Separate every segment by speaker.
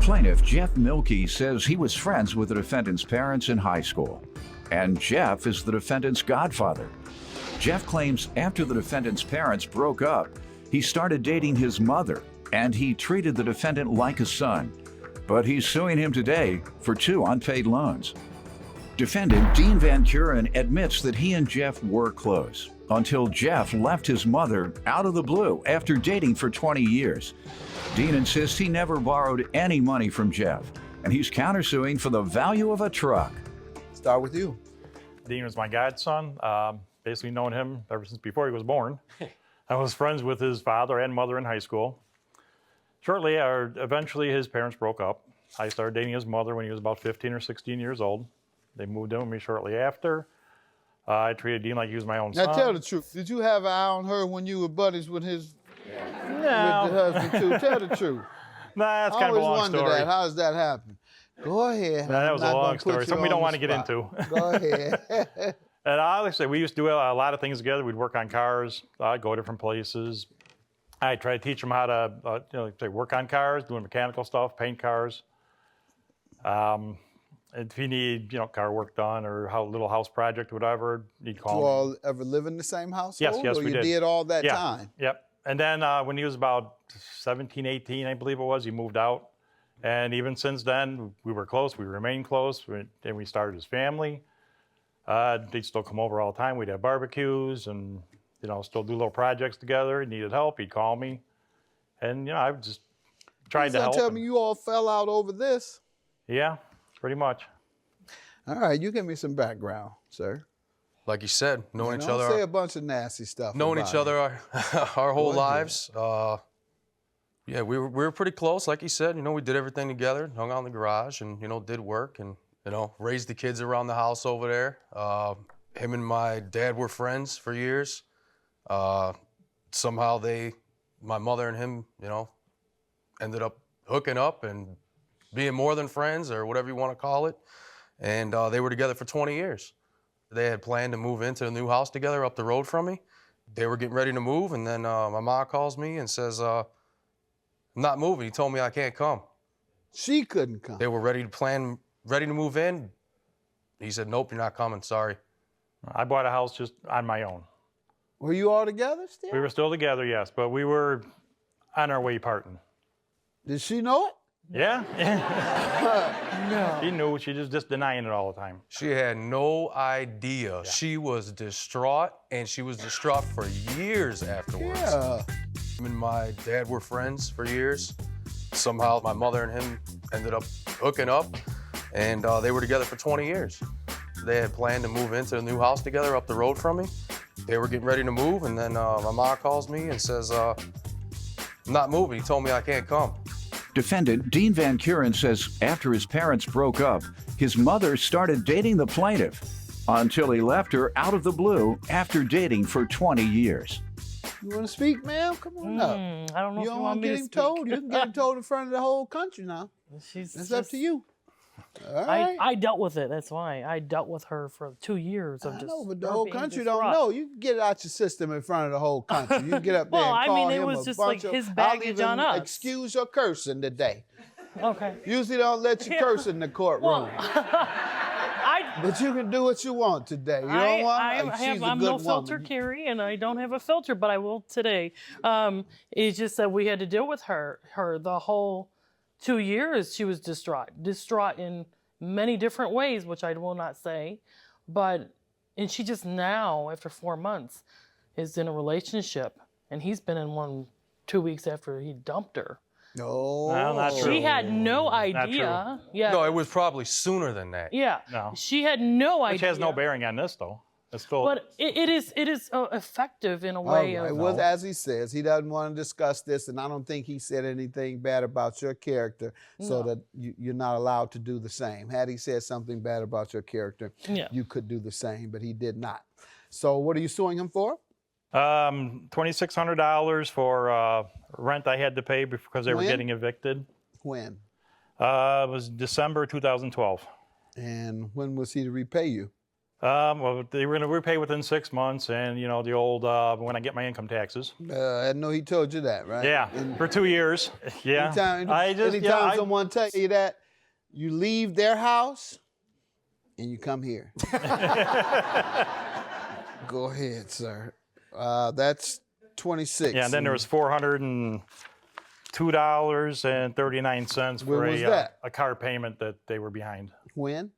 Speaker 1: Plaintiff Jeff Milkey says he was friends with the defendant's parents in high school, and Jeff is the defendant's godfather. Jeff claims after the defendant's parents broke up, he started dating his mother, and he treated the defendant like a son. But he's suing him today for 2 unpaid loans. Defendant Dean Van Kuren admits that he and Jeff were close until Jeff left his mother out of the blue after dating for 20 years. Dean insists he never borrowed any money from Jeff, and he's countersuing for the value of a truck.
Speaker 2: Start with you.
Speaker 3: Dean was my godson. Basically known him ever since before he was born. I was friends with his father and mother in high school. Eventually his parents broke up. I started dating his mother when he was about 15 or 16 years old. They moved in with me shortly after. I treated Dean like he was my own son.
Speaker 2: Now tell the truth. Did you have an eye on her when you were buddies with his
Speaker 3: No.
Speaker 2: with the husband too? Tell the truth.
Speaker 3: Nah, that's
Speaker 2: I
Speaker 3: kind of a
Speaker 2: always
Speaker 3: long
Speaker 2: wonder
Speaker 3: story.
Speaker 2: that. How does that happen? Go ahead.
Speaker 3: That
Speaker 2: I'm
Speaker 3: was
Speaker 2: not
Speaker 3: a long
Speaker 2: gonna put
Speaker 3: story.
Speaker 2: you
Speaker 3: Something we
Speaker 2: on
Speaker 3: don't
Speaker 2: the
Speaker 3: want to get
Speaker 2: spot.
Speaker 3: into.
Speaker 2: Go ahead.
Speaker 3: And honestly, we used to do a lot of things together. We'd work on cars, go different places. I tried to teach him how to work on cars, doing mechanical stuff, paint cars. If he need car work done or a little house project, whatever, he'd call
Speaker 2: You
Speaker 3: me.
Speaker 2: all ever live in the same household?
Speaker 3: Yes,
Speaker 2: or
Speaker 3: we
Speaker 2: you
Speaker 3: did.
Speaker 2: all that
Speaker 3: Yeah,
Speaker 2: time?
Speaker 3: Yep. And then when he was about 17, 18, I believe it was, he moved out. And even since then, we were close. We remained close. Then we started his family. They'd still come over all the time. We'd have barbecues and, still do little projects together. He needed help. He'd call me. And, I just tried to help.
Speaker 2: Tell me you all fell out over this.
Speaker 3: Yeah, pretty much.
Speaker 2: All right, you give me some background, sir.
Speaker 4: Like you said, knowing each other.
Speaker 2: Don't say a bunch of nasty stuff.
Speaker 4: Knowing
Speaker 2: about
Speaker 4: each other our whole
Speaker 2: Go ahead.
Speaker 4: lives. Yeah, we were pretty close. Like you said, we did everything together, hung out in the garage and, did work and, raised the kids around the house over there. Him and my dad were friends for years. Somehow my mother and him, ended up hooking up and being more than friends or whatever you want to call it. And they were together for 20 years. They had planned to move into a new house together up the road from me. They were getting ready to move, and then my mom calls me and says, I'm not moving. He told me I can't come.
Speaker 2: She couldn't come.
Speaker 4: They were ready to move in. He said, nope, you're not coming, sorry.
Speaker 3: I bought a house just on my own.
Speaker 2: Were you all together still?
Speaker 3: We were still together, yes, but we were on our way parting.
Speaker 2: Did she know it?
Speaker 3: Yeah.
Speaker 2: No.
Speaker 3: She knew. She just denying it all the time.
Speaker 4: She had no idea.
Speaker 3: Yeah.
Speaker 4: She was distraught, and she was distraught for years afterwards.
Speaker 2: Yeah.
Speaker 4: Him and my dad were friends for years. Somehow my mother and him ended up hooking up, and they were together for 20 years. They had planned to move into a new house together up the road from me. They were getting ready to move, and then my mom calls me and says, I'm not moving. He told me I can't come.
Speaker 1: Defendant Dean Van Kuren says after his parents broke up, his mother started dating the plaintiff until he left her out of the blue after dating for 20 years.
Speaker 2: You want to speak, ma'am? Come on up.
Speaker 5: I don't know
Speaker 2: You
Speaker 5: if
Speaker 2: don't
Speaker 5: you want
Speaker 2: want
Speaker 5: me
Speaker 2: to
Speaker 5: to
Speaker 2: get him
Speaker 5: speak.
Speaker 2: told? You can get him told in front of the whole country now. It's up to you. All right.
Speaker 5: I dealt with it. That's why I dealt with her for 2 years of
Speaker 2: I
Speaker 5: just.
Speaker 2: know, but the
Speaker 5: her
Speaker 2: whole
Speaker 5: being
Speaker 2: country
Speaker 5: distraught.
Speaker 2: don't know. You can get it out your system in front of the whole country. You can get up there
Speaker 5: Well,
Speaker 2: and
Speaker 5: I
Speaker 2: call
Speaker 5: mean, it
Speaker 2: him
Speaker 5: was
Speaker 2: a
Speaker 5: just
Speaker 2: bunch
Speaker 5: like
Speaker 2: of,
Speaker 5: his
Speaker 2: I'll
Speaker 5: baggage
Speaker 2: even
Speaker 5: on us.
Speaker 2: excuse your cursing today.
Speaker 5: Okay.
Speaker 2: Usually don't let you curse in the courtroom.
Speaker 5: I
Speaker 2: But you can do what you want today. You know what?
Speaker 5: I'm no filter Carrie, and I don't have a filter, but I will today. It's just that we had to deal with her the whole 2 years. She was distraught in many different ways, which I will not say, and she just now, after 4 months, is in a relationship, and he's been in one 2 weeks after he dumped her.
Speaker 2: No.
Speaker 3: Well, not true.
Speaker 5: She had no
Speaker 3: Not
Speaker 5: idea. Yeah.
Speaker 4: No, it was probably sooner than that.
Speaker 5: Yeah.
Speaker 3: No.
Speaker 5: She had no idea.
Speaker 3: Which has no bearing on this, though. It's still.
Speaker 5: But it is effective in a
Speaker 2: All
Speaker 5: way
Speaker 2: right.
Speaker 5: of.
Speaker 2: Well, as he says, he doesn't want to discuss this, and I don't think he said anything bad about your character, so that you're not allowed to do the same. Had he said something bad about your character, you could do the same, but he did not. So what are you suing him for?
Speaker 3: $2,600 for rent I had to pay because they were
Speaker 2: When?
Speaker 3: getting evicted.
Speaker 2: When?
Speaker 3: It was December 2012.
Speaker 2: And when was he to repay you?
Speaker 3: Well, they were going to repay within 6 months, and you know the old when I get my income taxes.
Speaker 2: I know he told you that, right?
Speaker 3: Yeah, for 2 years. Yeah.
Speaker 2: Anytime someone tells you that, you leave their house and you come here. Go ahead, sir. That's 26.
Speaker 3: Yeah, and then there was $402.39 for
Speaker 2: When was that?
Speaker 3: a car payment that they were behind.
Speaker 2: When?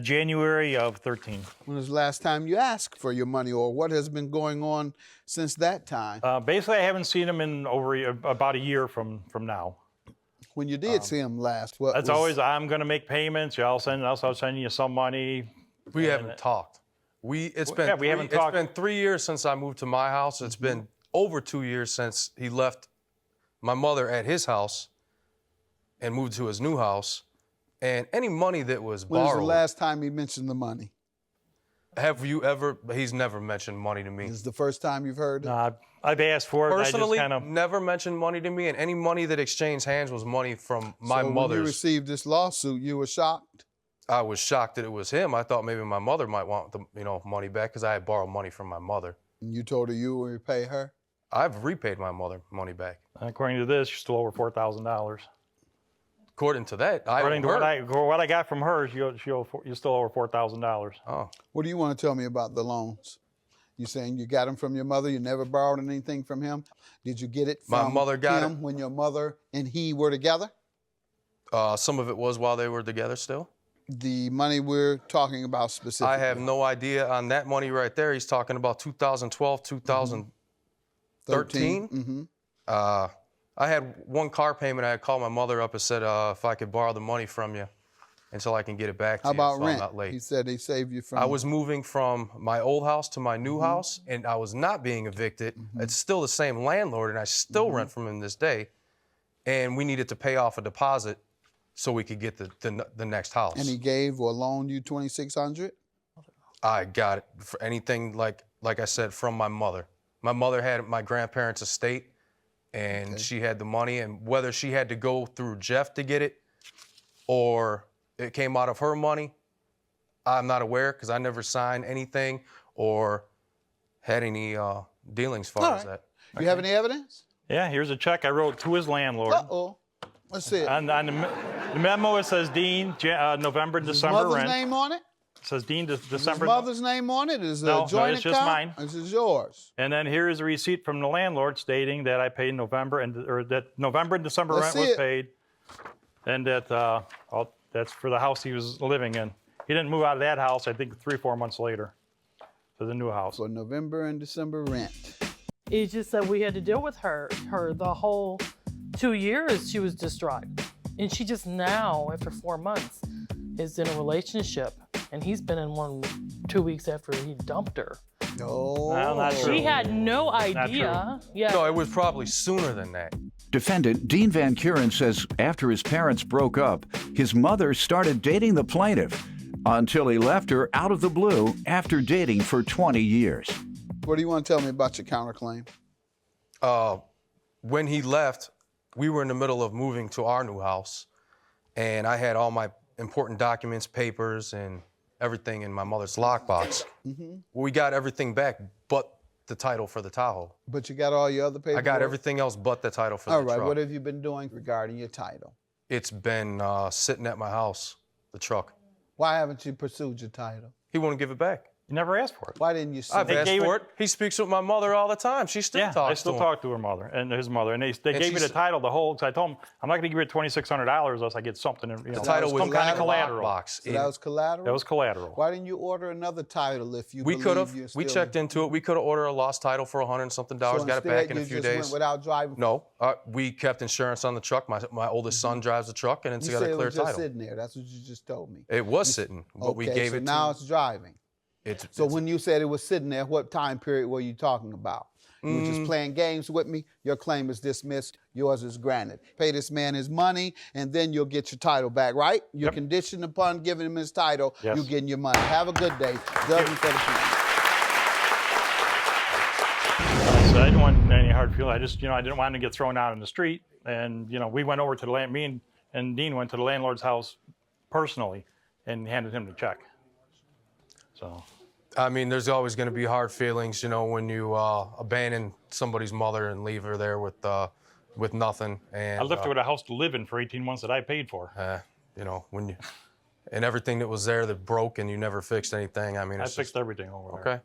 Speaker 3: January of 13.
Speaker 2: When was the last time you asked for your money, or what has been going on since that time?
Speaker 3: Basically, I haven't seen them in about a year from now.
Speaker 2: When you did see him last,
Speaker 3: It's always, I'm going to make payments. I'll send you some money.
Speaker 4: We haven't talked. It's been 3 years since I moved to my house. It's been over 2 years since he left my mother at his house and moved to his new house. And any money that was borrowed.
Speaker 2: When was the last time he mentioned the money?
Speaker 4: He's never mentioned money to me.
Speaker 2: This is the first time you've heard it?
Speaker 3: I've asked for it.
Speaker 4: Personally,
Speaker 3: I just
Speaker 4: never mentioned money to me, and any money that exchanged hands was money from my mother's.
Speaker 2: When you received this lawsuit, you were shocked?
Speaker 4: I was shocked that it was him. I thought maybe my mother might want the money back because I had borrowed money from my mother.
Speaker 2: And you told her you would repay her?
Speaker 4: I've repaid my mother money back.
Speaker 3: According to this, you're still over $4,000.
Speaker 4: According to that,
Speaker 3: according to what I got from her, you're still over $4,000.
Speaker 4: Oh.
Speaker 2: What do you want to tell me about the loans? You saying you got them from your mother? You never borrowed anything from him? Did you get it from
Speaker 4: my mother got
Speaker 2: him when your mother and he were together?
Speaker 4: Some of it was while they were together still.
Speaker 2: The money we're talking about specifically?
Speaker 4: I have no idea on that money right there. He's talking about 2012, 2013.
Speaker 2: Mm-hmm.
Speaker 4: I had one car payment. I had called my mother up and said if I could borrow the money from you until I can get it back to you.
Speaker 2: How about
Speaker 4: so
Speaker 2: rent?
Speaker 4: I'm not late.
Speaker 2: He said he saved you from...
Speaker 4: I was moving from my old house to my new house, and I was not being evicted. It's still the same landlord, and I still rent from him this day. And we needed to pay off a deposit so we could get the next house.
Speaker 2: And he gave or loaned you $2,600?
Speaker 4: I got it for anything, like I said, from my mother. My mother had my grandparents' estate, and she had the money, and whether she had to go through Jeff to get it or it came out of her money, I'm not aware because I never signed anything or had any dealings as far as that.
Speaker 2: You have any evidence?
Speaker 3: Yeah, here's a check I wrote to his landlord.
Speaker 2: Uh-oh. Let's see it.
Speaker 3: On the memo, it says Dean, November, December
Speaker 2: mother's
Speaker 3: rent.
Speaker 2: name on it?
Speaker 3: It says Dean, December.
Speaker 2: His mother's name on it? Is it
Speaker 3: No,
Speaker 2: a joint
Speaker 3: it's
Speaker 2: account?
Speaker 3: just mine.
Speaker 2: This is yours.
Speaker 3: And then here is a receipt from the landlord stating that I paid November and December
Speaker 2: Let's
Speaker 3: rent was
Speaker 2: see it.
Speaker 3: paid, and that that's for the house he was living in. He didn't move out of that house, I think, 3 or 4 months later, to the new house.
Speaker 2: For November and December rent.
Speaker 5: It's just that we had to deal with her the whole 2 years she was distraught. And she just now, after 4 months, is in a relationship. And he's been in one 2 weeks after he dumped her.
Speaker 2: No.
Speaker 3: Well, not true.
Speaker 5: She had no idea. Yeah.
Speaker 4: No, it was probably sooner than that.
Speaker 1: Defendant Dean Van Kuren says after his parents broke up, his mother started dating the plaintiff until he left her out of the blue after dating for 20 years.
Speaker 2: What do you want to tell me about your counterclaim?
Speaker 4: When he left, we were in the middle of moving to our new house, and I had all my important documents, papers, and everything in my mother's lockbox. We got everything back but the title for the Tahoe.
Speaker 2: But you got all your other papers?
Speaker 4: I got everything else but the title for the truck.
Speaker 2: All right, what have you been doing regarding your title?
Speaker 4: It's been sitting at my house, the truck.
Speaker 2: Why haven't you pursued your title?
Speaker 4: He wouldn't give it back.
Speaker 3: You never asked for it.
Speaker 2: Why didn't you sue?
Speaker 4: I've asked for it. He speaks with my mother all the time. She still talks to him.
Speaker 3: I still talk to her mother and his mother, and they gave me the title, because I told them I'm not going to give you $2,600 unless I get something.
Speaker 4: The title was
Speaker 3: some kind of collateral.
Speaker 4: Box.
Speaker 2: So that was collateral?
Speaker 3: That was collateral.
Speaker 2: Why didn't you order another title if you
Speaker 4: We could have.
Speaker 2: you're
Speaker 4: We
Speaker 2: still-
Speaker 4: checked into it. We could have ordered a lost title for $100 and something,
Speaker 2: So
Speaker 4: got it back in a
Speaker 2: instead,
Speaker 4: few
Speaker 2: you just
Speaker 4: days.
Speaker 2: went without driving?
Speaker 4: No, we kept insurance on the truck. My oldest son drives the truck, and it's
Speaker 2: You
Speaker 4: got
Speaker 2: said
Speaker 4: a
Speaker 2: it
Speaker 4: clear
Speaker 2: was just
Speaker 4: title.
Speaker 2: sitting there. That's what you just told me.
Speaker 4: It was sitting, but we gave it to
Speaker 2: now
Speaker 4: him.
Speaker 2: it's driving. So when you said it was sitting there, what time period were you talking about? You were just playing games with me. Your claim is dismissed. Yours is granted. Pay this man his money, and then you'll get your title back, right? You're conditioned upon giving him his title.
Speaker 3: Yes.
Speaker 2: You're getting your money. Have a good day. Judgment for the peace.
Speaker 3: So I didn't want any hard feelings. I just, I didn't want him to get thrown out in the street. And, we went over to the me and Dean went to the landlord's house personally and handed him the check. So,
Speaker 4: I mean, there's always going to be hard feelings, you know, when you abandon somebody's mother and leave her there with nothing. And
Speaker 3: I left her with a house to live in for 18 months that I paid for.
Speaker 4: you know, and everything that was there that broke and you never fixed anything. I mean,
Speaker 3: I
Speaker 4: it's
Speaker 3: fixed everything over there.
Speaker 4: okay.